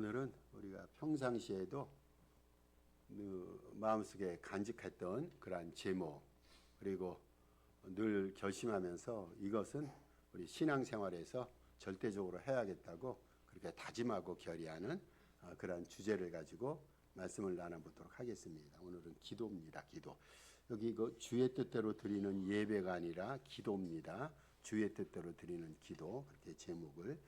오늘은 우리가 평상시에도 마음속에 간직했던 그러한 제목, 그리고 늘 결심하면서 이것은 우리 신앙생활에서 절대적으로 해야겠다고 그렇게 다짐하고 결의하는 그러한 주제를 가지고 말씀을 나눠보도록 하겠습니다. 오늘은 기도입니다. 기도. 여기 주의 뜻대로 드리는 예배가 아니라 기도입니다. 주의 뜻대로 드리는 기도, 그렇게 제목을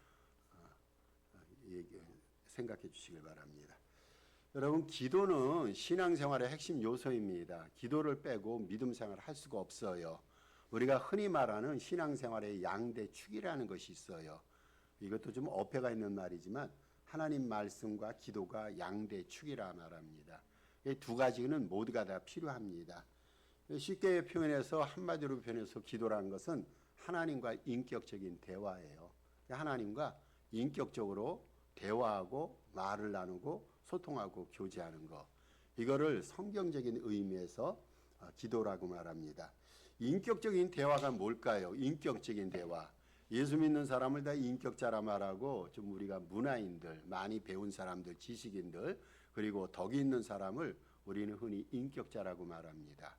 생각해 주시길 바랍니다. 여러분, 기도는 신앙생활의 핵심 요소입니다. 기도를 빼고 믿음생활을 할 수가 없어요. 우리가 흔히 말하는 신앙생활의 양대축이라는 것이 있어요. 이것도 좀 어폐가 있는 말이지만 하나님 말씀과 기도가 양대축이라 말합니다. 이 두 가지는 모두가 다 필요합니다. 쉽게 표현해서, 한마디로 표현해서 기도라는 것은 하나님과 인격적인 대화예요. 하나님과 인격적으로 대화하고 말을 나누고 소통하고 교제하는 것, 이거를 성경적인 의미에서 기도라고 말합니다. 인격적인 대화가 뭘까요? 인격적인 대화. 예수 믿는 사람을 다 인격자라 말하고, 좀 우리가 문화인들, 많이 배운 사람들, 지식인들, 그리고 덕이 있는 사람을 우리는 흔히 인격자라고 말합니다.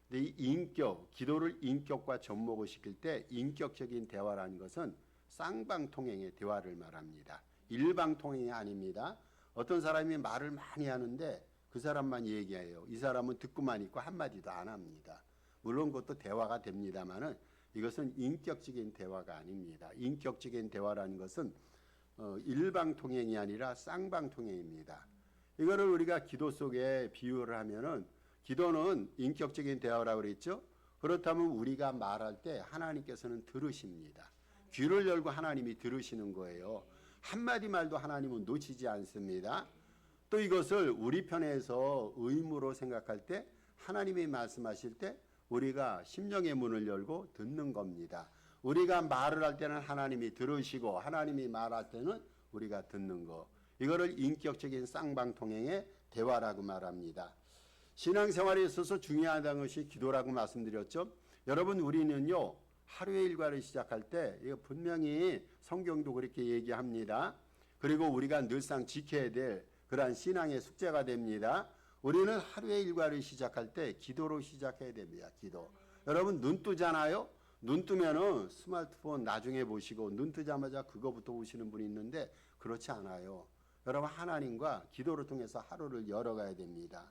근데 이 인격, 기도를 인격과 접목을 시킬 때 인격적인 대화라는 것은 쌍방통행의 대화를 말합니다. 일방통행이 아닙니다. 어떤 사람이 말을 많이 하는데 그 사람만 얘기해요. 이 사람은 듣고만 있고 한마디도 안 합니다. 물론 그것도 대화가 됩니다만은 이것은 인격적인 대화가 아닙니다. 인격적인 대화라는 것은 일방통행이 아니라 쌍방통행입니다. 이거를 우리가 기도 속에 비유를 하면은, 기도는 인격적인 대화라고 그랬죠. 그렇다면 우리가 말할 때 하나님께서는 들으십니다. 귀를 열고 하나님이 들으시는 거예요. 한마디 말도 하나님은 놓치지 않습니다. 또 이것을 우리 편에서 의무로 생각할 때, 하나님이 말씀하실 때 우리가 심령의 문을 열고 듣는 겁니다. 우리가 말을 할 때는 하나님이 들으시고, 하나님이 말할 때는 우리가 듣는 거, 이거를 인격적인 쌍방통행의 대화라고 말합니다. 신앙생활에 있어서 중요하다는 것이 기도라고 말씀드렸죠. 여러분, 우리는요, 하루의 일과를 시작할 때 이거 분명히 성경도 그렇게 얘기합니다. 그리고 우리가 늘상 지켜야 될 그러한 신앙의 숙제가 됩니다. 우리는 하루의 일과를 시작할 때 기도로 시작해야 됩니다. 기도. 여러분, 눈 뜨잖아요. 눈 뜨면은 스마트폰 나중에 보시고, 눈 뜨자마자 그거부터 보시는 분이 있는데 그렇지 않아요. 여러분, 하나님과 기도를 통해서 하루를 열어가야 됩니다.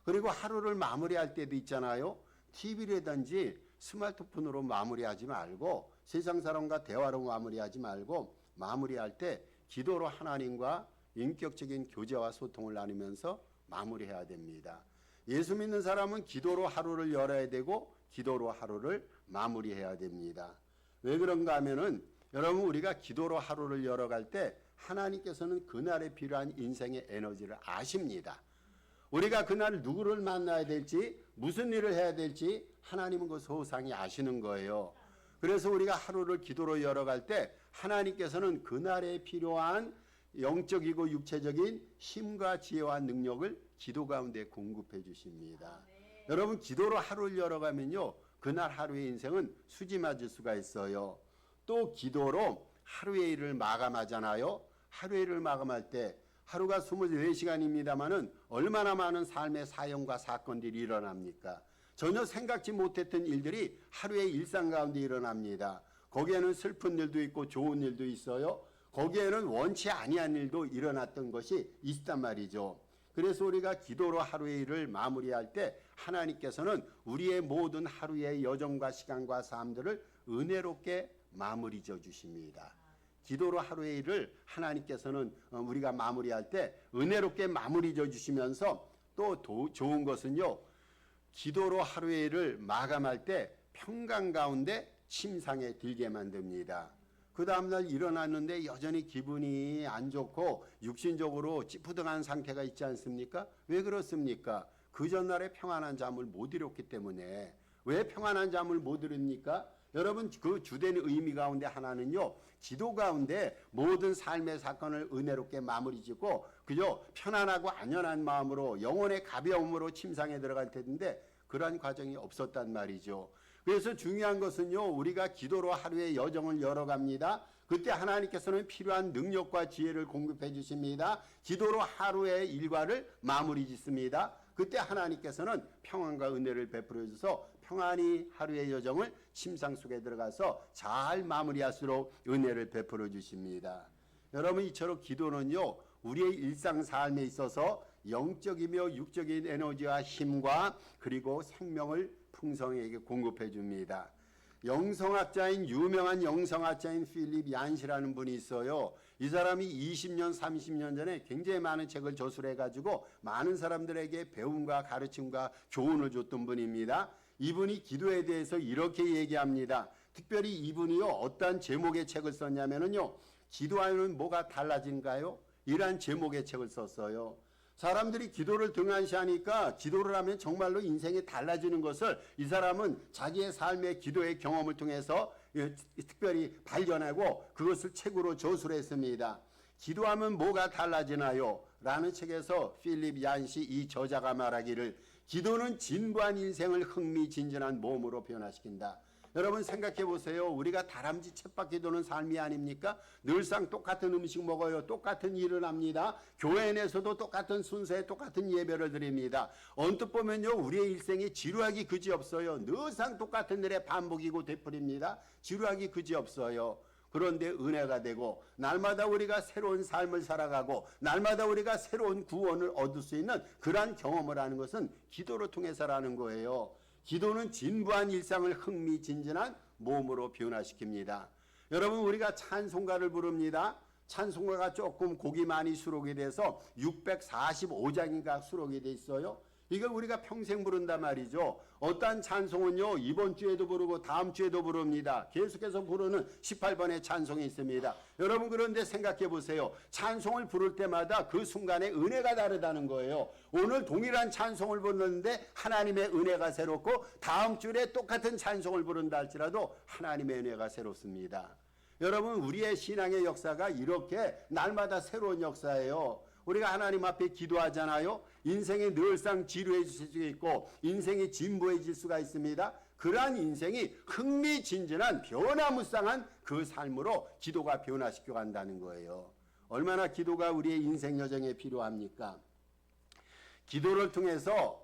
그리고 하루를 마무리할 때도 있잖아요. TV라든지 스마트폰으로 마무리하지 말고, 세상 사람과 대화로 마무리하지 말고, 마무리할 때 기도로 하나님과 인격적인 교제와 소통을 나누면서 마무리해야 됩니다. 예수 믿는 사람은 기도로 하루를 열어야 되고 기도로 하루를 마무리해야 됩니다. 왜 그런가 하면은, 여러분, 우리가 기도로 하루를 열어갈 때 하나님께서는 그날에 필요한 인생의 에너지를 아십니다. 우리가 그날 누구를 만나야 될지, 무슨 일을 해야 될지 하나님은 그 소상히 아시는 거예요. 그래서 우리가 하루를 기도로 열어갈 때 하나님께서는 그날에 필요한 영적이고 육체적인 힘과 지혜와 능력을 기도 가운데 공급해 주십니다. 여러분, 기도로 하루를 열어가면요, 그날 하루의 인생은 수지 맞을 수가 있어요. 또 기도로 하루의 일을 마감하잖아요. 하루의 일을 마감할 때 하루가 24시간입니다마는 얼마나 많은 삶의 사연과 사건들이 일어납니까? 전혀 생각지 못했던 일들이 하루의 일상 가운데 일어납니다. 거기에는 슬픈 일도 있고 좋은 일도 있어요. 거기에는 원치 아니한 일도 일어났던 것이 있단 말이죠. 그래서 우리가 기도로 하루의 일을 마무리할 때 하나님께서는 우리의 모든 하루의 여정과 시간과 삶들을 은혜롭게 마무리 져 주십니다. 기도로 하루의 일을 하나님께서는 우리가 마무리할 때 은혜롭게 마무리 져 주시면서, 또 좋은 것은요, 기도로 하루의 일을 마감할 때 평강 가운데 침상에 들게 만듭니다. 그 다음날 일어났는데 여전히 기분이 안 좋고 육신적으로 찌푸둥한 상태가 있지 않습니까? 왜 그렇습니까? 그 전날에 평안한 잠을 못 이뤘기 때문에. 왜 평안한 잠을 못 이룹니까? 여러분, 그 주된 의미 가운데 하나는요, 기도 가운데 모든 삶의 사건을 은혜롭게 마무리 짓고 그저 편안하고 안연한 마음으로, 영혼의 가벼움으로 침상에 들어갈 텐데 그러한 과정이 없었단 말이죠. 그래서 중요한 것은요, 우리가 기도로 하루의 여정을 열어갑니다. 그때 하나님께서는 필요한 능력과 지혜를 공급해 주십니다. 기도로 하루의 일과를 마무리 짓습니다. 그때 하나님께서는 평안과 은혜를 베풀어 주셔서 평안히 하루의 여정을 침상 속에 들어가서 잘 마무리할 수 있도록 은혜를 베풀어 주십니다. 여러분, 이처럼 기도는요, 우리의 일상 삶에 있어서 영적이며 육적인 에너지와 힘과 그리고 생명을 풍성하게 공급해 줍니다. 유명한 영성학자인 필립 얀시라는 분이 있어요. 이 사람이 20년, 30년 전에 굉장히 많은 책을 저술해가지고 많은 사람들에게 배움과 가르침과 교훈을 줬던 분입니다. 이분이 기도에 대해서 이렇게 얘기합니다. 특별히 이분이요, 어떤 제목의 책을 썼냐면요, 기도하면 뭐가 달라진가요? 이러한 제목의 책을 썼어요. 사람들이 기도를 등한시하니까 기도를 하면 정말로 인생이 달라지는 것을 이 사람은 자기의 삶의 기도의 경험을 통해서 특별히 발견하고 그것을 책으로 저술했습니다. 기도하면 뭐가 달라지나요? 라는 책에서 필립 얀시 이 저자가 말하기를 기도는 진부한 인생을 흥미진진한 몸으로 변화시킨다. 여러분 생각해 보세요. 우리가 다람쥐 쳇바퀴 도는 삶이 아닙니까? 늘상 똑같은 음식 먹어요. 똑같은 일을 합니다. 교회 내에서도 똑같은 순서에 똑같은 예배를 드립니다. 언뜻 보면요, 우리의 일생이 지루하기 그지없어요. 늘상 똑같은 일의 반복이고 되풀입니다. 지루하기 그지없어요. 그런데 은혜가 되고 날마다 우리가 새로운 삶을 살아가고 날마다 우리가 새로운 구원을 얻을 수 있는 그러한 경험을 하는 것은 기도를 통해서라는 거예요. 기도는 진부한 일상을 흥미진진한 몸으로 변화시킵니다. 여러분, 우리가 찬송가를 부릅니다. 찬송가가 조금 곡이 많이 수록이 돼서 645장인가 수록이 돼 있어요. 이걸 우리가 평생 부른단 말이죠. 어떠한 찬송은요, 이번 주에도 부르고 다음 주에도 부릅니다. 계속해서 부르는 18번의 찬송이 있습니다. 여러분, 그런데 생각해 보세요. 찬송을 부를 때마다 그 순간에 은혜가 다르다는 거예요. 오늘 동일한 찬송을 부르는데 하나님의 은혜가 새롭고 다음 주에 똑같은 찬송을 부른다 할지라도 하나님의 은혜가 새롭습니다. 여러분, 우리의 신앙의 역사가 이렇게 날마다 새로운 역사예요. 우리가 하나님 앞에 기도하잖아요. 인생이 늘상 지루해질 수 있고 인생이 진부해질 수가 있습니다. 그러한 인생이 흥미진진한 변화무쌍한 그 삶으로 기도가 변화시켜 간다는 거예요. 얼마나 기도가 우리의 인생 여정에 필요합니까? 기도를 통해서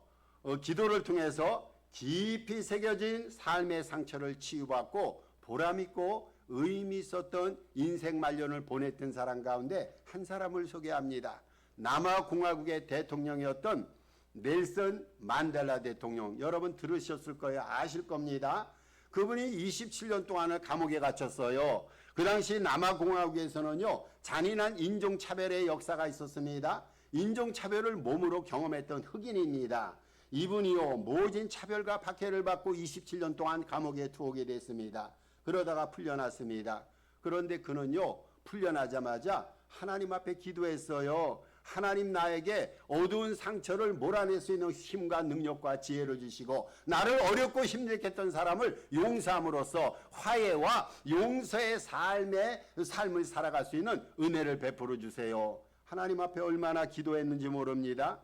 깊이 새겨진 삶의 상처를 치유받고 보람있고 의미 있었던 인생 말년을 보냈던 사람 가운데 한 사람을 소개합니다. 남아공화국의 대통령이었던 넬슨 만델라 대통령. 여러분 들으셨을 거예요. 아실 겁니다. 그분이 27년 동안을 감옥에 갇혔어요. 그 당시 남아공화국에서는요, 잔인한 인종차별의 역사가 있었습니다. 인종차별을 몸으로 경험했던 흑인입니다. 이분이요, 모진 차별과 박해를 받고 27년 동안 감옥에 투옥이 됐습니다. 그러다가 풀려났습니다. 그런데 그는요, 풀려나자마자 하나님 앞에 기도했어요. 하나님, 나에게 어두운 상처를 몰아낼 수 있는 힘과 능력과 지혜를 주시고 나를 어렵고 힘들게 했던 사람을 용서함으로써 화해와 용서의 삶을 살아갈 수 있는 은혜를 베풀어 주세요. 하나님 앞에 얼마나 기도했는지 모릅니다.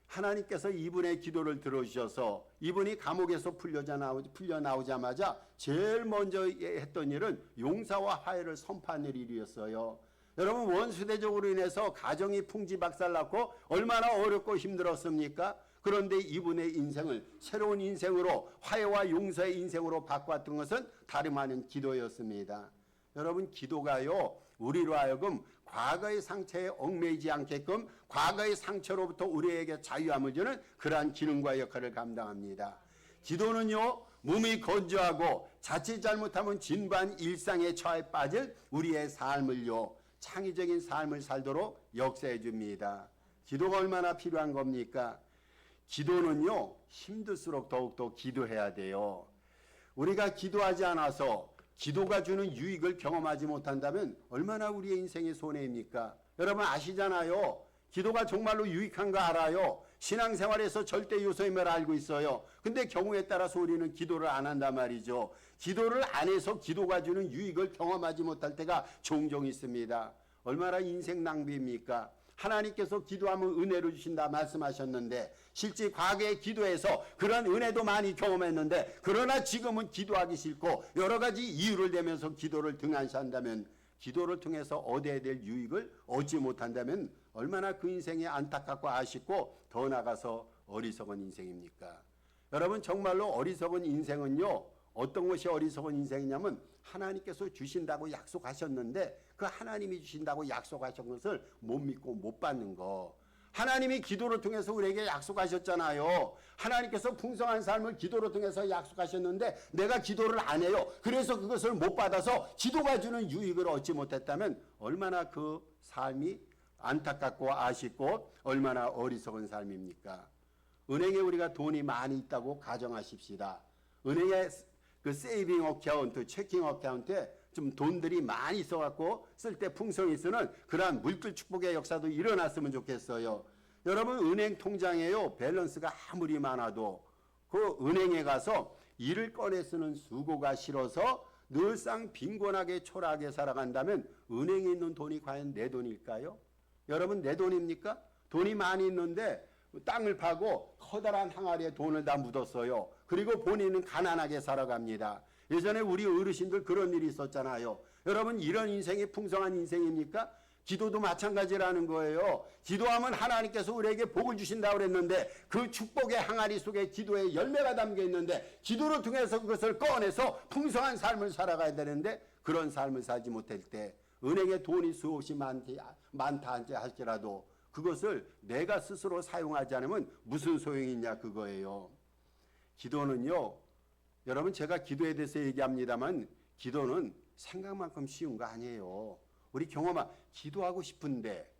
하나님께서 이분의 기도를 들어주셔서 이분이 감옥에서 풀려나오자마자 제일 먼저 했던 일은 용서와 화해를 선포하는 일이었어요. 여러분, 원수대적으로 인해서 가정이 풍지박살났고 얼마나 어렵고 힘들었습니까? 그런데 이분의 인생을 새로운 인생으로, 화해와 용서의 인생으로 바꿨던 것은 다름 아닌 기도였습니다. 여러분, 기도가요, 우리로 하여금 과거의 상처에 얽매이지 않게끔 과거의 상처로부터 우리에게 자유함을 주는 그러한 기능과 역할을 감당합니다. 기도는요, 몸이 건조하고 자칫 잘못하면 진부한 일상의 처에 빠질 우리의 삶을요, 창의적인 삶을 살도록 역사해 줍니다. 기도가 얼마나 필요한 겁니까? 기도는요, 힘들수록 더욱더 기도해야 돼요. 우리가 기도하지 않아서 기도가 주는 유익을 경험하지 못한다면 얼마나 우리의 인생이 손해입니까? 여러분 아시잖아요. 기도가 정말로 유익한 거 알아요. 신앙생활에서 절대 요소임을 알고 있어요. 근데 경우에 따라서 우리는 기도를 안 한단 말이죠. 기도를 안 해서 기도가 주는 유익을 경험하지 못할 때가 종종 있습니다. 얼마나 인생 낭비입니까? 하나님께서 기도하면 은혜를 주신다 말씀하셨는데 실제 과거에 기도해서 그런 은혜도 많이 경험했는데 그러나 지금은 기도하기 싫고 여러 가지 이유를 대면서 기도를 등한시한다면 기도를 통해서 얻어야 될 유익을 얻지 못한다면 얼마나 그 인생이 안타깝고 아쉽고 더 나아가서 어리석은 인생입니까? 여러분, 정말로 어리석은 인생은요, 어떤 것이 어리석은 인생이냐면 하나님께서 주신다고 약속하셨는데 그 하나님이 주신다고 약속하신 것을 못 믿고 못 받는 거. 하나님이 기도를 통해서 우리에게 약속하셨잖아요. 하나님께서 풍성한 삶을 기도를 통해서 약속하셨는데 내가 기도를 안 해요. 그래서 그것을 못 받아서 기도가 주는 유익을 얻지 못했다면 얼마나 그 삶이 안타깝고 아쉽고 얼마나 어리석은 삶입니까? 은행에 우리가 돈이 많이 있다고 가정하십시다. 은행에 그 세이빙 어카운트, 체킹 어카운트에 좀 돈들이 많이 있어갖고 쓸 때 풍성히 쓰는 그러한 물질 축복의 역사도 일어났으면 좋겠어요. 여러분, 은행 통장에요, 밸런스가 아무리 많아도 그 은행에 가서 이를 꺼내 쓰는 수고가 싫어서 늘상 빈곤하게 초라하게 살아간다면 은행에 있는 돈이 과연 내 돈일까요? 여러분, 내 돈입니까? 돈이 많이 있는데 땅을 파고 커다란 항아리에 돈을 다 묻었어요. 그리고 본인은 가난하게 살아갑니다. 예전에 우리 어르신들 그런 일이 있었잖아요. 여러분, 이런 인생이 풍성한 인생입니까? 기도도 마찬가지라는 거예요. 기도하면 하나님께서 우리에게 복을 주신다고 그랬는데 그 축복의 항아리 속에 기도의 열매가 담겨 있는데 기도를 통해서 그것을 꺼내서 풍성한 삶을 살아가야 되는데 그런 삶을 살지 못할 때 은행에 돈이 수없이 많다 할지라도 그것을 내가 스스로 사용하지 않으면 무슨 소용이 있냐 그거예요. 기도는요, 여러분, 제가 기도에 대해서 얘기합니다만 기도는 생각만큼 쉬운 거 아니에요. 우리 경험아, 기도하고 싶은데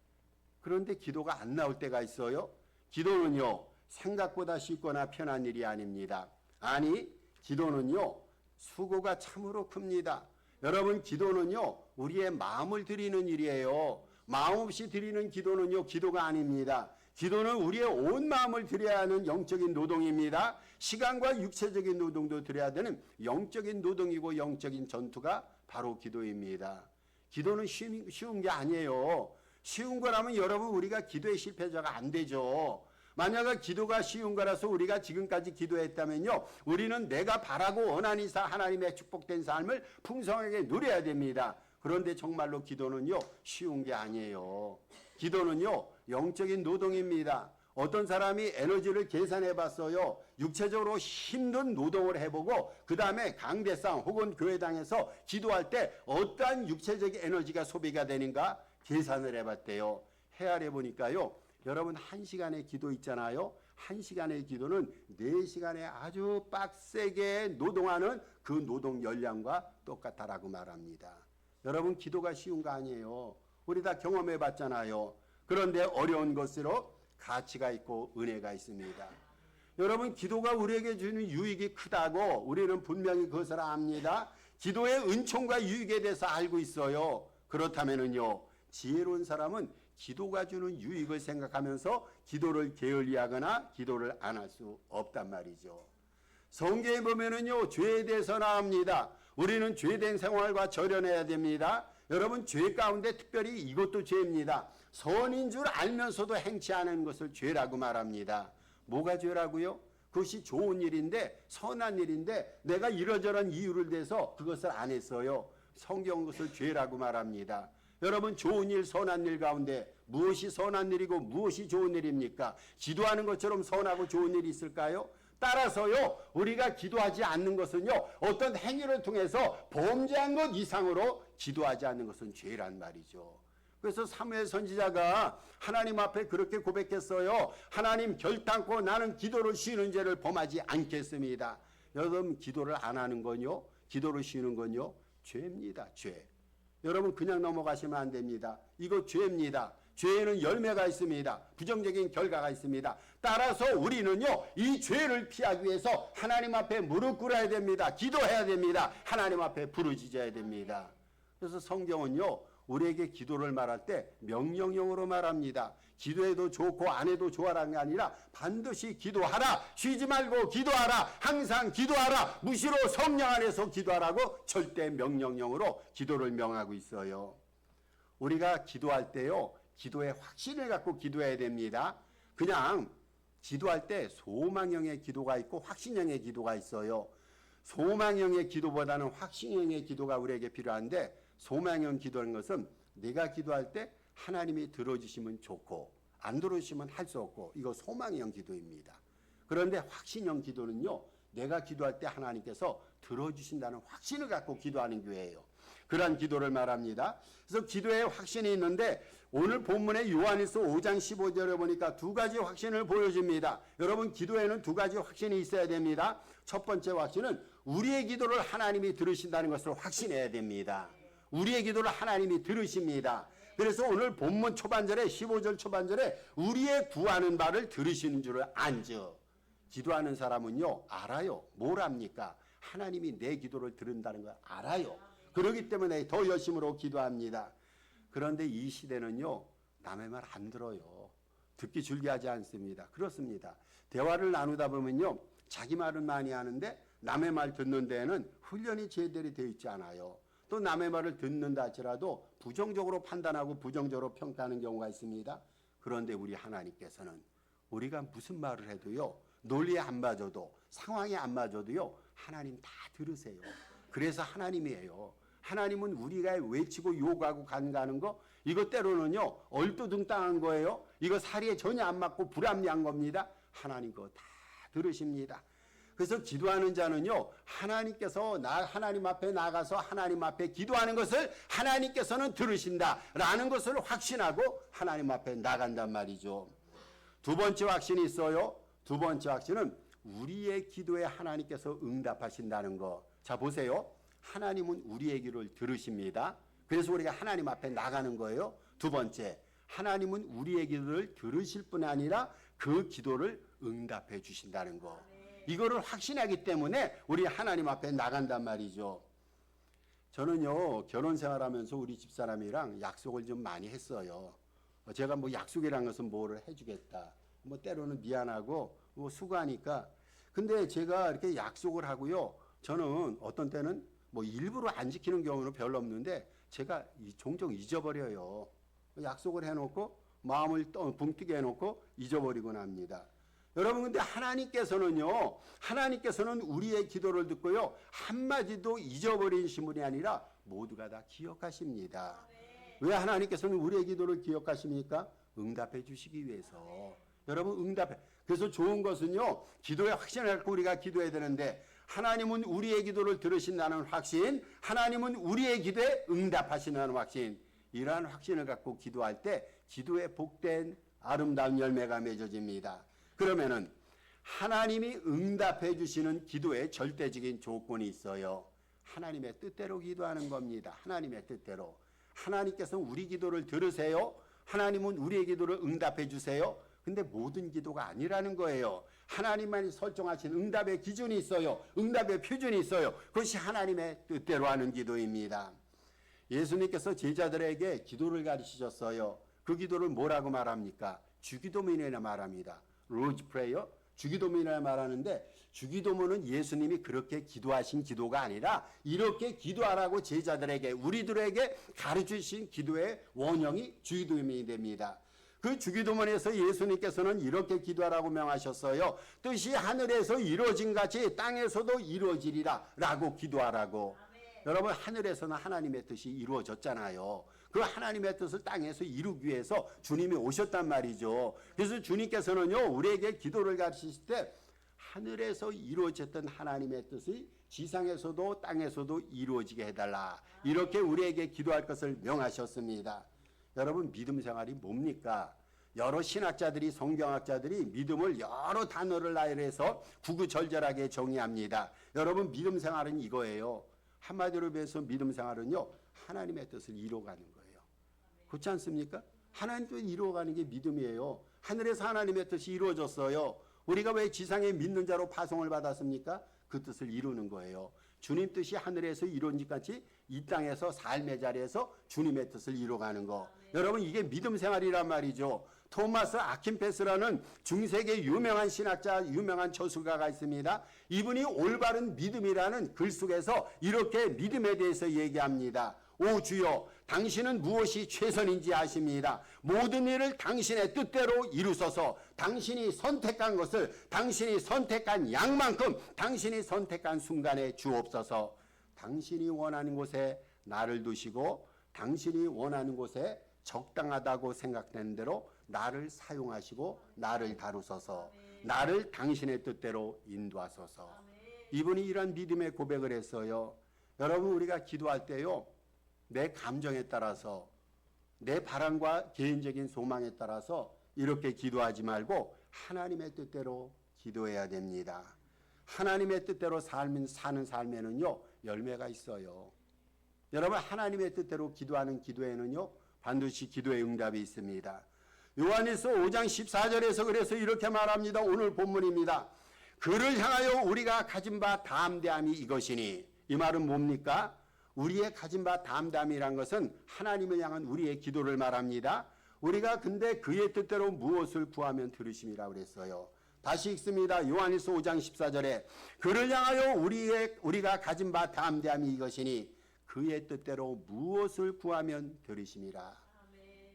그런데 기도가 안 나올 때가 있어요. 기도는요, 생각보다 쉽거나 편한 일이 아닙니다. 아니, 기도는요, 수고가 참으로 큽니다. 여러분, 기도는요, 우리의 마음을 드리는 일이에요. 마음 없이 드리는 기도는요, 기도가 아닙니다. 기도는 우리의 온 마음을 드려야 하는 영적인 노동입니다. 시간과 육체적인 노동도 드려야 되는 영적인 노동이고 영적인 전투가 바로 기도입니다. 기도는 쉬운 게 아니에요. 쉬운 거라면 여러분, 우리가 기도의 실패자가 안 되죠. 만약에 기도가 쉬운 거라서 우리가 지금까지 기도했다면요, 우리는 내가 바라고 원하는 하나님의 축복된 삶을 풍성하게 누려야 됩니다. 그런데 정말로 기도는요, 쉬운 게 아니에요. 기도는요, 영적인 노동입니다. 어떤 사람이 에너지를 계산해 봤어요. 육체적으로 힘든 노동을 해보고 그 다음에 강대상 혹은 교회당에서 기도할 때 어떠한 육체적 에너지가 소비가 되는가 계산을 해봤대요. 헤아려 보니까요, 여러분, 1시간의 기도 있잖아요. 1시간의 기도는 4시간에 아주 빡세게 노동하는 그 노동 열량과 똑같다라고 말합니다. 여러분, 기도가 쉬운 거 아니에요. 우리 다 경험해 봤잖아요. 그런데 어려운 것으로 가치가 있고 은혜가 있습니다. 여러분, 기도가 우리에게 주는 유익이 크다고 우리는 분명히 그것을 압니다. 기도의 은총과 유익에 대해서 알고 있어요. 그렇다면은요, 지혜로운 사람은 기도가 주는 유익을 생각하면서 기도를 게을리하거나 기도를 안 할 수 없단 말이죠. 성경에 보면은요, 죄에 대해서 나옵니다. 우리는 죄된 생활과 절연해야 됩니다. 여러분, 죄 가운데 특별히 이것도 죄입니다. 선인 줄 알면서도 행치 않은 것을 죄라고 말합니다. 뭐가 죄라고요? 그것이 좋은 일인데, 선한 일인데 내가 이러저런 이유를 대서 그것을 안 했어요. 성경은 그것을 죄라고 말합니다. 여러분, 좋은 일, 선한 일 가운데 무엇이 선한 일이고 무엇이 좋은 일입니까? 기도하는 것처럼 선하고 좋은 일이 있을까요? 따라서요, 우리가 기도하지 않는 것은요, 어떤 행위를 통해서 범죄한 것 이상으로 기도하지 않는 것은 죄란 말이죠. 그래서 사무엘 선지자가 하나님 앞에 그렇게 고백했어요. 하나님, 결단코 나는 기도를 쉬는 죄를 범하지 않겠습니다. 여러분, 기도를 안 하는 건요, 기도를 쉬는 건요, 죄입니다. 죄. 여러분, 그냥 넘어가시면 안 됩니다. 이거 죄입니다. 죄에는 열매가 있습니다. 부정적인 결과가 있습니다. 따라서 우리는요, 이 죄를 피하기 위해서 하나님 앞에 무릎 꿇어야 됩니다. 기도해야 됩니다. 하나님 앞에 부르짖어야 됩니다. 그래서 성경은요, 우리에게 기도를 말할 때 명령형으로 말합니다. 기도해도 좋고 안 해도 좋아라는 게 아니라 반드시 기도하라. 쉬지 말고 기도하라. 항상 기도하라. 무시로 성령 안에서 기도하라고 절대 명령형으로 기도를 명하고 있어요. 우리가 기도할 때요, 기도의 확신을 갖고 기도해야 됩니다. 그냥 기도할 때 소망형의 기도가 있고 확신형의 기도가 있어요. 소망형의 기도보다는 확신형의 기도가 우리에게 필요한데, 소망형 기도하는 것은 내가 기도할 때 하나님이 들어주시면 좋고 안 들어주시면 할 수 없고 이거 소망형 기도입니다. 그런데 확신형 기도는요. 내가 기도할 때 하나님께서 들어주신다는 확신을 갖고 기도하는 교회예요. 그러한 기도를 말합니다. 그래서 기도에 확신이 있는데 오늘 본문의 요한일서 5장 15절에 보니까 두 가지 확신을 보여줍니다. 여러분 기도에는 두 가지 확신이 있어야 됩니다. 첫 번째 확신은 우리의 기도를 하나님이 들으신다는 것을 확신해야 됩니다. 우리의 기도를 하나님이 들으십니다. 그래서 오늘 본문 초반절에 15절 초반절에 우리의 구하는 바를 들으시는 줄을 안죠. 기도하는 사람은요 알아요. 뭘 압니까? 하나님이 내 기도를 들은다는 걸 알아요. 그렇기 때문에 더 열심으로 기도합니다. 그런데 이 시대는요 남의 말 안 들어요. 듣기 즐겨하지 않습니다. 그렇습니다. 대화를 나누다 보면요 자기 말은 많이 하는데 남의 말 듣는 데에는 훈련이 제대로 되어 있지 않아요. 또 남의 말을 듣는다 할지라도 부정적으로 판단하고 부정적으로 평가하는 경우가 있습니다. 그런데 우리 하나님께서는 우리가 무슨 말을 해도요 논리에 안 맞아도 상황에 안 맞아도요 하나님 다 들으세요. 그래서 하나님이에요. 하나님은 우리가 외치고 요구하고 간가하는 거 이거 때로는요 얼토등땅한 거예요. 이거 사리에 전혀 안 맞고 불합리한 겁니다. 하나님 그거 다 들으십니다. 그래서 기도하는 자는요 하나님께서 하나님 앞에 나가서 하나님 앞에 기도하는 것을 하나님께서는 들으신다라는 것을 확신하고 하나님 앞에 나간단 말이죠. 두 번째 확신이 있어요. 두 번째 확신은 우리의 기도에 하나님께서 응답하신다는 거. 자 보세요. 하나님은 우리의 기도를 들으십니다. 그래서 우리가 하나님 앞에 나가는 거예요. 두 번째, 하나님은 우리의 기도를 들으실 뿐 아니라 그 기도를 응답해 주신다는 거. 이거를 확신하기 때문에 우리 하나님 앞에 나간단 말이죠. 저는요 결혼 생활하면서 우리 집사람이랑 약속을 좀 많이 했어요. 제가 뭐 약속이란 것은 뭐를 해주겠다. 뭐 때로는 미안하고 뭐 수고하니까. 근데 제가 이렇게 약속을 하고요. 저는 어떤 때는 뭐 일부러 안 지키는 경우는 별로 없는데 제가 종종 잊어버려요. 약속을 해놓고 마음을 붕뜨게 해놓고 잊어버리곤 합니다. 여러분 근데 하나님께서는 우리의 기도를 듣고요 한마디도 잊어버리신 분이 아니라 모두가 다 기억하십니다. 왜 하나님께서는 우리의 기도를 기억하십니까? 응답해 주시기 위해서. 여러분 응답해. 그래서 좋은 것은요 기도에 확신을 갖고 우리가 기도해야 되는데 하나님은 우리의 기도를 들으신다는 확신, 하나님은 우리의 기도에 응답하신다는 확신, 이러한 확신을 갖고 기도할 때 기도에 복된 아름다운 열매가 맺어집니다. 그러면은 하나님이 응답해 주시는 기도에 절대적인 조건이 있어요. 하나님의 뜻대로 기도하는 겁니다. 하나님의 뜻대로. 하나님께서는 우리 기도를 들으세요. 하나님은 우리의 기도를 응답해 주세요. 근데 모든 기도가 아니라는 거예요. 하나님만이 설정하신 응답의 기준이 있어요. 응답의 표준이 있어요. 그것이 하나님의 뜻대로 하는 기도입니다. 예수님께서 제자들에게 기도를 가르치셨어요. 그 기도를 뭐라고 말합니까? 주기도문이라 말합니다. 로즈 프레이어, 주기도문이라 말하는데 주기도문은 예수님이 그렇게 기도하신 기도가 아니라 이렇게 기도하라고 제자들에게 우리들에게 가르치신 기도의 원형이 주기도문이 됩니다. 그 주기도문에서 예수님께서는 이렇게 기도하라고 명하셨어요. 뜻이 하늘에서 이루어진 같이 땅에서도 이루어지리라 라고 기도하라고. 여러분 하늘에서는 하나님의 뜻이 이루어졌잖아요. 그 하나님의 뜻을 땅에서 이루기 위해서 주님이 오셨단 말이죠. 그래서 주님께서는요 우리에게 기도를 가르치실 때 하늘에서 이루어졌던 하나님의 뜻이 지상에서도 땅에서도 이루어지게 해달라. 이렇게 우리에게 기도할 것을 명하셨습니다. 여러분 믿음 생활이 뭡니까? 여러 신학자들이 성경학자들이 믿음을 여러 단어를 나열해서 구구절절하게 정의합니다. 여러분 믿음 생활은 이거예요. 한마디로 해서 믿음 생활은요 하나님의 뜻을 이루어가는 거예요. 그렇지 않습니까? 하나님 뜻을 이루어가는 게 믿음이에요. 하늘에서 하나님의 뜻이 이루어졌어요. 우리가 왜 지상에 믿는 자로 파송을 받았습니까? 그 뜻을 이루는 거예요. 주님 뜻이 하늘에서 이루어진 것 같이 이 땅에서 삶의 자리에서 주님의 뜻을 이루어가는 거. 여러분 이게 믿음 생활이란 말이죠. 토마스 아킨페스라는 중세계 유명한 신학자, 유명한 저술가가 있습니다. 이분이 올바른 믿음이라는 글 속에서 이렇게 믿음에 대해서 얘기합니다. 오 주여, 당신은 무엇이 최선인지 아십니다. 모든 일을 당신의 뜻대로 이루소서. 당신이 선택한 것을 당신이 선택한 양만큼 당신이 선택한 순간에 주옵소서. 당신이 원하는 곳에 나를 두시고 당신이 원하는 곳에 적당하다고 생각되는 대로 나를 사용하시고 나를 다루소서. 나를 당신의 뜻대로 인도하소서. 이분이 이런 믿음의 고백을 했어요. 여러분, 우리가 기도할 때요, 내 감정에 따라서, 내 바람과 개인적인 소망에 따라서 이렇게 기도하지 말고 하나님의 뜻대로 기도해야 됩니다. 하나님의 뜻대로 사는 삶에는요, 열매가 있어요. 여러분, 하나님의 뜻대로 기도하는 기도에는요, 반드시 기도의 응답이 있습니다. 요한일서 5장 14절에서 그래서 이렇게 말합니다. 오늘 본문입니다. 그를 향하여 우리가 가진 바 담대함이 이것이니, 이 말은 뭡니까? 우리의 가진 바 담대함이란 것은 하나님을 향한 우리의 기도를 말합니다. 우리가 근데 그의 뜻대로 무엇을 구하면 들으심이라고 그랬어요. 다시 읽습니다. 요한일서 5장 14절에 그를 향하여 우리가 가진 바 담대함이 이것이니 그의 뜻대로 무엇을 구하면 들으심이라.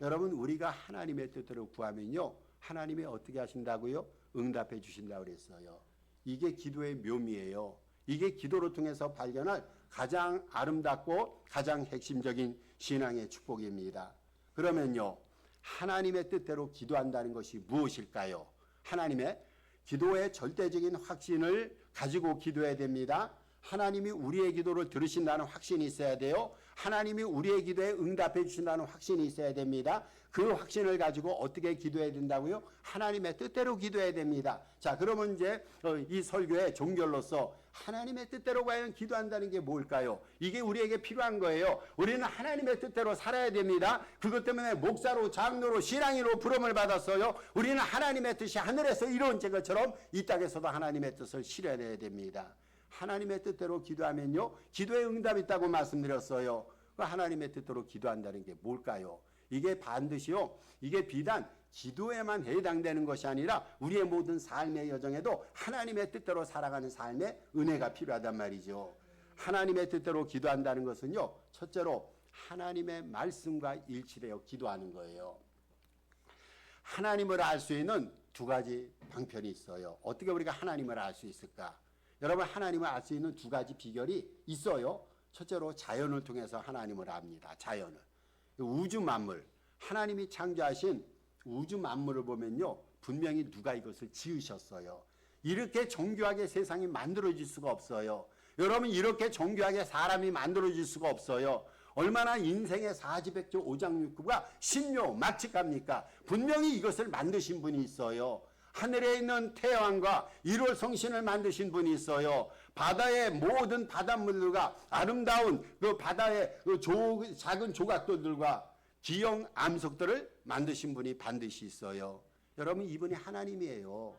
여러분, 우리가 하나님의 뜻대로 구하면요, 하나님이 어떻게 하신다고요? 응답해 주신다고 그랬어요. 이게 기도의 묘미예요. 이게 기도를 통해서 발견할 가장 아름답고 가장 핵심적인 신앙의 축복입니다. 그러면요, 하나님의 뜻대로 기도한다는 것이 무엇일까요? 하나님의 기도의 절대적인 확신을 가지고 기도해야 됩니다. 하나님이 우리의 기도를 들으신다는 확신이 있어야 돼요. 하나님이 우리의 기도에 응답해 주신다는 확신이 있어야 됩니다. 그 확신을 가지고 어떻게 기도해야 된다고요? 하나님의 뜻대로 기도해야 됩니다. 자, 그러면 이제 이 설교의 종결로서 하나님의 뜻대로 과연 기도한다는 게 뭘까요? 이게 우리에게 필요한 거예요. 우리는 하나님의 뜻대로 살아야 됩니다. 그것 때문에 목사로, 장로로, 신앙인으로 부름을 받았어요. 우리는 하나님의 뜻이 하늘에서 이루어진 것처럼 이 땅에서도 하나님의 뜻을 실현해야 됩니다. 하나님의 뜻대로 기도하면요, 기도에 응답이 있다고 말씀드렸어요. 하나님의 뜻대로 기도한다는 게 뭘까요? 이게 반드시요, 이게 비단 기도에만 해당되는 것이 아니라 우리의 모든 삶의 여정에도 하나님의 뜻대로 살아가는 삶의 은혜가 필요하단 말이죠. 하나님의 뜻대로 기도한다는 것은요, 첫째로 하나님의 말씀과 일치되어 기도하는 거예요. 하나님을 알 수 있는 두 가지 방편이 있어요. 어떻게 우리가 하나님을 알 수 있을까? 여러분, 하나님을 알 수 있는 두 가지 비결이 있어요. 첫째로 자연을 통해서 하나님을 압니다. 자연을. 우주 만물, 하나님이 창조하신 우주 만물을 보면요, 분명히 누가 이것을 지으셨어요. 이렇게 정교하게 세상이 만들어질 수가 없어요. 여러분, 이렇게 정교하게 사람이 만들어질 수가 없어요. 얼마나 인생의 사지백조 오장육부가 신묘막측합니까? 분명히 이것을 만드신 분이 있어요. 하늘에 있는 태양과 1월 성신을 만드신 분이 있어요. 바다의 모든 바닷물들과 아름다운 그 바다의 그 작은 조각들과 기형 암석들을 만드신 분이 반드시 있어요. 여러분, 이분이 하나님이에요.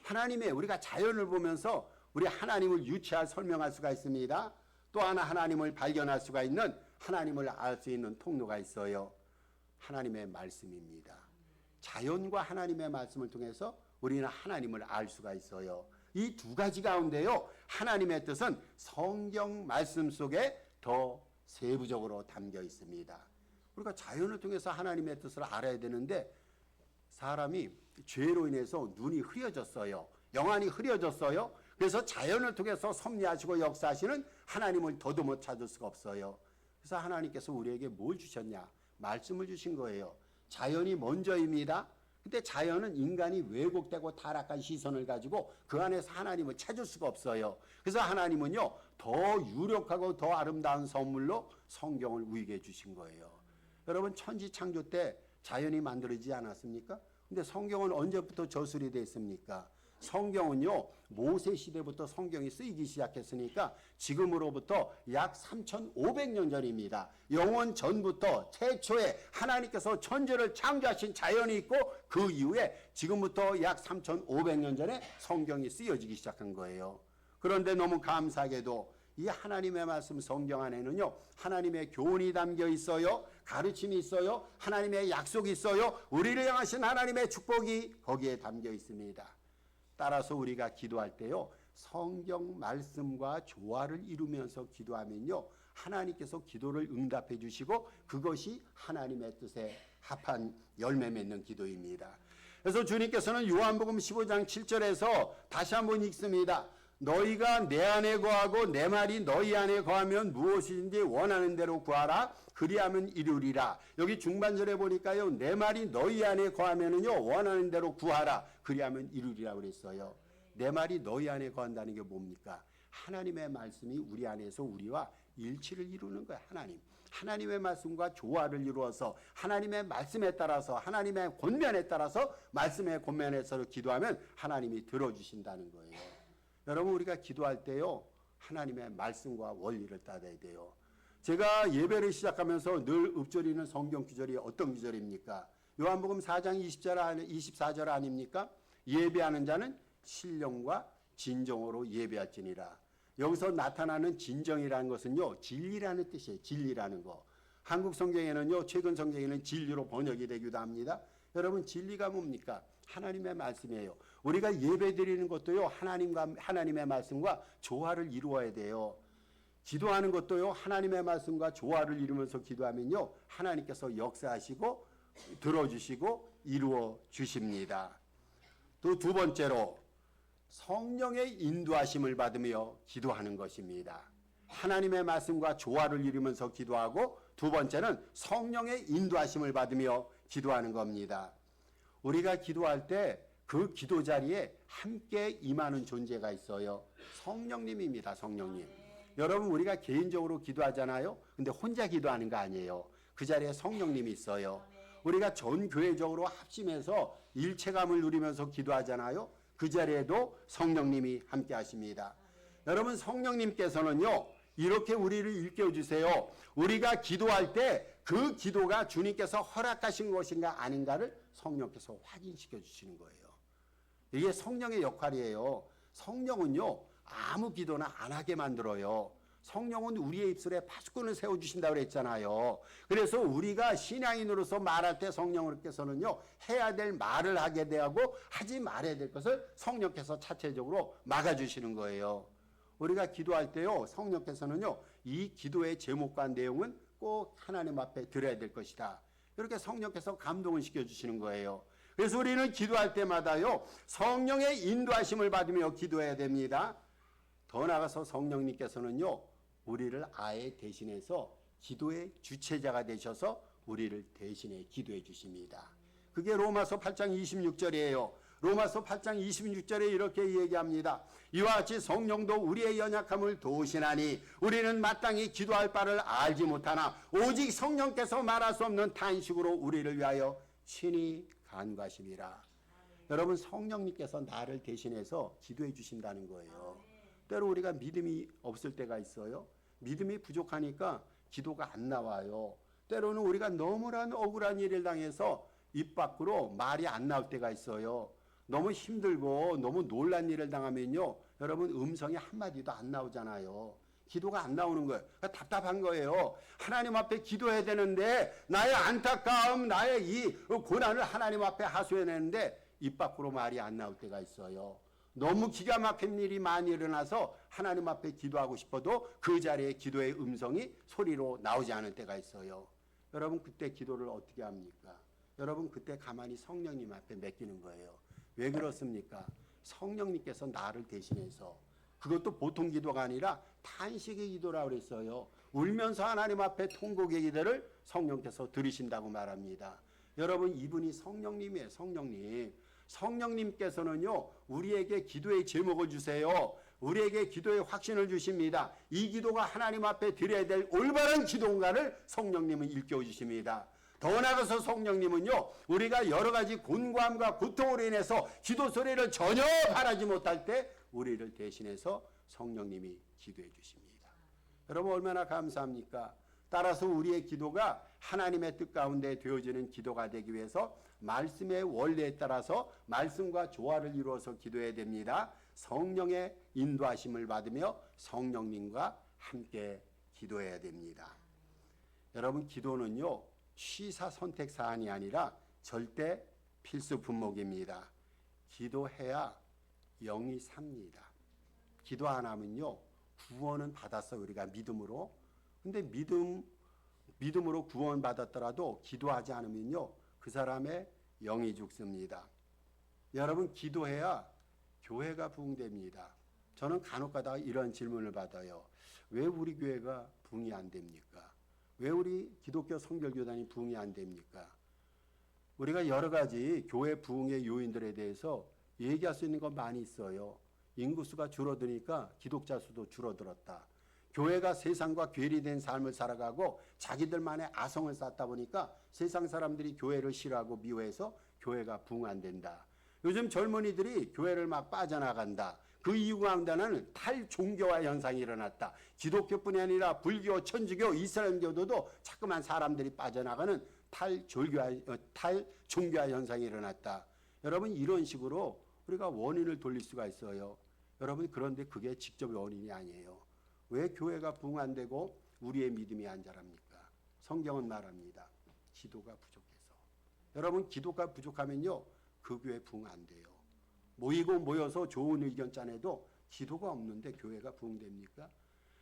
하나님의, 우리가 자연을 보면서 우리 하나님을 유추할, 설명할 수가 있습니다. 또 하나 하나님을 발견할 수가 있는, 하나님을 알 수 있는 통로가 있어요. 하나님의 말씀입니다. 자연과 하나님의 말씀을 통해서 우리는 하나님을 알 수가 있어요. 이 두 가지 가운데요, 하나님의 뜻은 성경 말씀 속에 더 세부적으로 담겨 있습니다. 우리가 자연을 통해서 하나님의 뜻을 알아야 되는데, 사람이 죄로 인해서 눈이 흐려졌어요. 영안이 흐려졌어요. 그래서 자연을 통해서 섭리하시고 역사하시는 하나님을 더듬어 찾을 수가 없어요. 그래서 하나님께서 우리에게 뭘 주셨냐? 말씀을 주신 거예요. 자연이 먼저입니다. 근데 자연은 인간이 왜곡되고 타락한 시선을 가지고 그 안에서 하나님을 찾을 수가 없어요. 그래서 하나님은요, 더 유력하고 더 아름다운 선물로 성경을 우리에게 주신 거예요. 여러분, 천지 창조 때 자연이 만들어지지 않았습니까? 근데 성경은 언제부터 저술이 됐습니까? 성경은요, 모세 시대부터 성경이 쓰이기 시작했으니까 지금으로부터 약 3,500년 전입니다. 영원 전부터 최초에 하나님께서 천지를 창조하신 자연이 있고, 그 이후에 지금부터 약 3,500년 전에 성경이 쓰여지기 시작한 거예요. 그런데 너무 감사하게도 이 하나님의 말씀 성경 안에는요, 하나님의 교훈이 담겨 있어요. 가르침이 있어요. 하나님의 약속이 있어요. 우리를 향하신 하나님의 축복이 거기에 담겨 있습니다. 따라서 우리가 기도할 때요, 성경 말씀과 조화를 이루면서 기도하면요, 하나님께서 기도를 응답해 주시고 그것이 하나님의 뜻에 합한 열매 맺는 기도입니다. 그래서 주님께서는 요한복음 15장 7절에서 다시 한번 읽습니다. 너희가 내 안에 거하고 내 말이 너희 안에 거하면 무엇이든지 원하는 대로 구하라. 그리하면 이루리라. 여기 중반절에 보니까요. 내 말이 너희 안에 거하면은요. 원하는 대로 구하라. 그리하면 이루리라 그랬어요. 내 말이 너희 안에 거한다는 게 뭡니까? 하나님의 말씀이 우리 안에서 우리와 일치를 이루는 거예요. 하나님의 말씀과 조화를 이루어서 하나님의 말씀에 따라서 하나님의 권면에 따라서 말씀의 권면에서 기도하면 하나님이 들어주신다는 거예요. 여러분 우리가 기도할 때요. 하나님의 말씀과 원리를 따라야 돼요. 제가 예배를 시작하면서 늘 읊조리는 성경 구절이 어떤 구절입니까? 요한복음 4장 24절 아닙니까? 예배하는 자는 신령과 진정으로 예배할지니라. 여기서 나타나는 진정이라는 것은요. 진리라는 뜻이에요. 진리라는 거. 한국 성경에는요. 최근 성경에는 진리로 번역이 되기도 합니다. 여러분 진리가 뭡니까? 하나님의 말씀이에요. 우리가 예배 드리는 것도요. 하나님의 말씀과 조화를 이루어야 돼요. 기도하는 것도요. 하나님의 말씀과 조화를 이루면서 기도하면요. 하나님께서 역사하시고 들어주시고 이루어 주십니다. 또 두 번째로 성령의 인도하심을 받으며 기도하는 것입니다. 하나님의 말씀과 조화를 이루면서 기도하고 두 번째는 성령의 인도하심을 받으며 기도하는 겁니다. 우리가 기도할 때 그 기도 자리에 함께 임하는 존재가 있어요. 성령님입니다. 성령님. 여러분 우리가 개인적으로 기도하잖아요. 근데 혼자 기도하는 거 아니에요. 그 자리에 성령님이 있어요. 우리가 전 교회적으로 합심해서 일체감을 누리면서 기도하잖아요. 그 자리에도 성령님이 함께 하십니다. 여러분 성령님께서는요. 이렇게 우리를 일깨워 주세요. 우리가 기도할 때 그 기도가 주님께서 허락하신 것인가 아닌가를 성령께서 확인시켜 주시는 거예요. 이게 성령의 역할이에요. 성령은요. 아무 기도나 안 하게 만들어요. 성령은 우리의 입술에 파수꾼을 세워주신다고 그랬잖아요. 그래서 우리가 신앙인으로서 말할 때 성령께서는요. 해야 될 말을 하게 되고 하지 말아야 될 것을 성령께서 자체적으로 막아주시는 거예요. 우리가 기도할 때요. 성령께서는요. 이 기도의 제목과 내용은 꼭 하나님 앞에 드려야 될 것이다. 이렇게 성령께서 감동을 시켜주시는 거예요. 그래서 우리는 기도할 때마다요. 성령의 인도하심을 받으며 기도해야 됩니다. 더 나아가서 성령님께서는요. 우리를 아예 대신해서 기도의 주체자가 되셔서 우리를 대신해 기도해 주십니다. 그게 로마서 8장 26절이에요. 로마서 8장 26절에 이렇게 얘기합니다. 이와 같이 성령도 우리의 연약함을 도우시나니 우리는 마땅히 기도할 바를 알지 못하나 오직 성령께서 말할 수 없는 탄식으로 우리를 위하여 친히 간구하심이라. 여러분 성령님께서 나를 대신해서 기도해 주신다는 거예요. 때로 우리가 믿음이 없을 때가 있어요. 믿음이 부족하니까 기도가 안 나와요. 때로는 우리가 너무나 억울한 일을 당해서 입 밖으로 말이 안 나올 때가 있어요. 너무 힘들고 너무 놀란 일을 당하면요. 여러분 음성이 한마디도 안 나오잖아요. 기도가 안 나오는 거예요. 그러니까 답답한 거예요. 하나님 앞에 기도해야 되는데 나의 안타까움, 나의 이 고난을 하나님 앞에 하소연했는데 입 밖으로 말이 안 나올 때가 있어요. 너무 기가 막힌 일이 많이 일어나서 하나님 앞에 기도하고 싶어도 그 자리에 기도의 음성이 소리로 나오지 않을 때가 있어요. 여러분 그때 기도를 어떻게 합니까? 여러분 그때 가만히 성령님 앞에 맡기는 거예요. 왜 그렇습니까? 성령님께서 나를 대신해서 그것도 보통 기도가 아니라 탄식의 기도라고 그랬어요. 울면서 하나님 앞에 통곡의 기도를 성령께서 들으신다고 말합니다. 여러분 이분이 성령님이에요. 성령님. 성령님께서는요. 우리에게 기도의 제목을 주세요. 우리에게 기도의 확신을 주십니다. 이 기도가 하나님 앞에 드려야 될 올바른 기도인가를 성령님은 일깨워 주십니다. 더 나아가서 성령님은요. 우리가 여러 가지 곤고함과 고통으로 인해서 기도 소리를 전혀 바라지 못할 때 우리를 대신해서 성령님이 기도해 주십니다. 여러분 얼마나 감사합니까? 따라서 우리의 기도가 하나님의 뜻 가운데 되어지는 기도가 되기 위해서 말씀의 원리에 따라서 말씀과 조화를 이루어서 기도해야 됩니다. 성령의 인도하심을 받으며 성령님과 함께 기도해야 됩니다. 여러분 기도는요. 취사 선택 사안이 아니라 절대 필수 분목입니다. 기도해야 영이 삽니다. 기도 안 하면요. 구원은 받았어요. 우리가 믿음으로. 근데 믿음으로 구원 받았더라도 기도하지 않으면요. 그 사람의 영이 죽습니다. 여러분 기도해야 교회가 부흥됩니다. 저는 간혹가다 이런 질문을 받아요. 왜 우리 교회가 부흥이 안 됩니까? 왜 우리 기독교 성결교단이 부흥이 안 됩니까? 우리가 여러 가지 교회 부흥의 요인들에 대해서 얘기할 수 있는 건 많이 있어요. 인구수가 줄어드니까 기독자 수도 줄어들었다. 교회가 세상과 괴리된 삶을 살아가고 자기들만의 아성을 쌓다 보니까 세상 사람들이 교회를 싫어하고 미워해서 교회가 부흥 안 된다. 요즘 젊은이들이 교회를 막 빠져나간다. 그 이유 가운데는 탈종교화 현상이 일어났다. 기독교뿐이 아니라 불교, 천주교, 이슬람교도도 자꾸만 사람들이 빠져나가는 탈종교화 현상이 일어났다. 여러분 이런 식으로 우리가 원인을 돌릴 수가 있어요. 여러분 그런데 그게 직접 원인이 아니에요. 왜 교회가 부흥 안 되고 우리의 믿음이 안 자랍니까? 성경은 말합니다. 기도가 부족해서. 여러분 기도가 부족하면요. 그 교회 부흥 안 돼요. 모이고 모여서 좋은 의견 짜내도 기도가 없는데 교회가 부흥됩니까?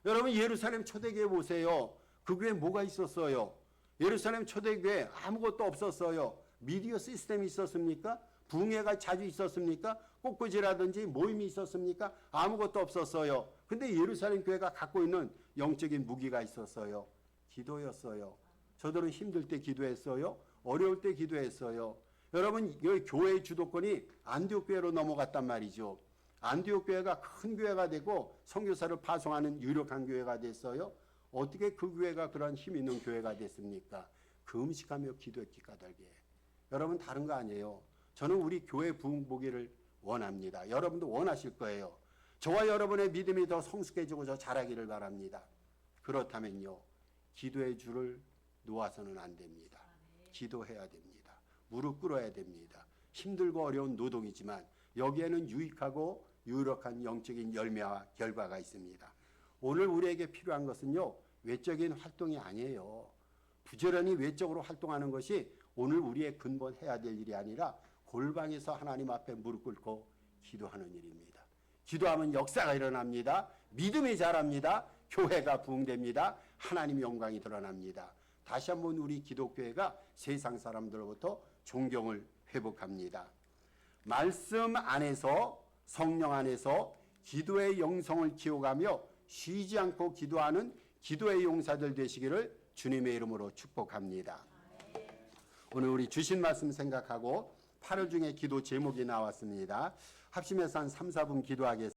여러분 예루살렘 초대교회 보세요. 그 교회 뭐가 있었어요? 예루살렘 초대교회 아무것도 없었어요. 미디어 시스템이 있었습니까? 부흥회가 자주 있었습니까? 꽃꽂이라든지 모임이 있었습니까? 아무것도 없었어요. 근데 예루살렘 교회가 갖고 있는 영적인 무기가 있었어요. 기도였어요. 저들은 힘들 때 기도했어요. 어려울 때 기도했어요. 여러분 여기 교회의 주도권이 안디옥 교회로 넘어갔단 말이죠. 안디옥 교회가 큰 교회가 되고 선교사를 파송하는 유력한 교회가 됐어요. 어떻게 그 교회가 그런 힘 있는 교회가 됐습니까? 금식하며 기도했기 까닭에. 여러분 다른 거 아니에요. 저는 우리 교회 부흥 보기를 원합니다. 여러분도 원하실 거예요. 저와 여러분의 믿음이 더 성숙해지고 저 잘하기를 바랍니다. 그렇다면요. 기도의 줄을 놓아서는 안 됩니다. 기도해야 됩니다. 무릎 꿇어야 됩니다. 힘들고 어려운 노동이지만 여기에는 유익하고 유력한 영적인 열매와 결과가 있습니다. 오늘 우리에게 필요한 것은요. 외적인 활동이 아니에요. 부지런히 외적으로 활동하는 것이 오늘 우리의 근본 해야 될 일이 아니라 골방에서 하나님 앞에 무릎 꿇고 기도하는 일입니다. 기도하면 역사가 일어납니다. 믿음이 자랍니다. 교회가 부흥됩니다. 하나님의 영광이 드러납니다. 다시 한번 우리 기독교회가 세상 사람들로부터 존경을 회복합니다. 말씀 안에서 성령 안에서 기도의 영성을 키워가며 쉬지 않고 기도하는 기도의 용사들 되시기를 주님의 이름으로 축복합니다. 오늘 우리 주신 말씀 생각하고 8월 중에 기도 제목이 나왔습니다. 합심해서 한 3, 4분 기도하겠습니다.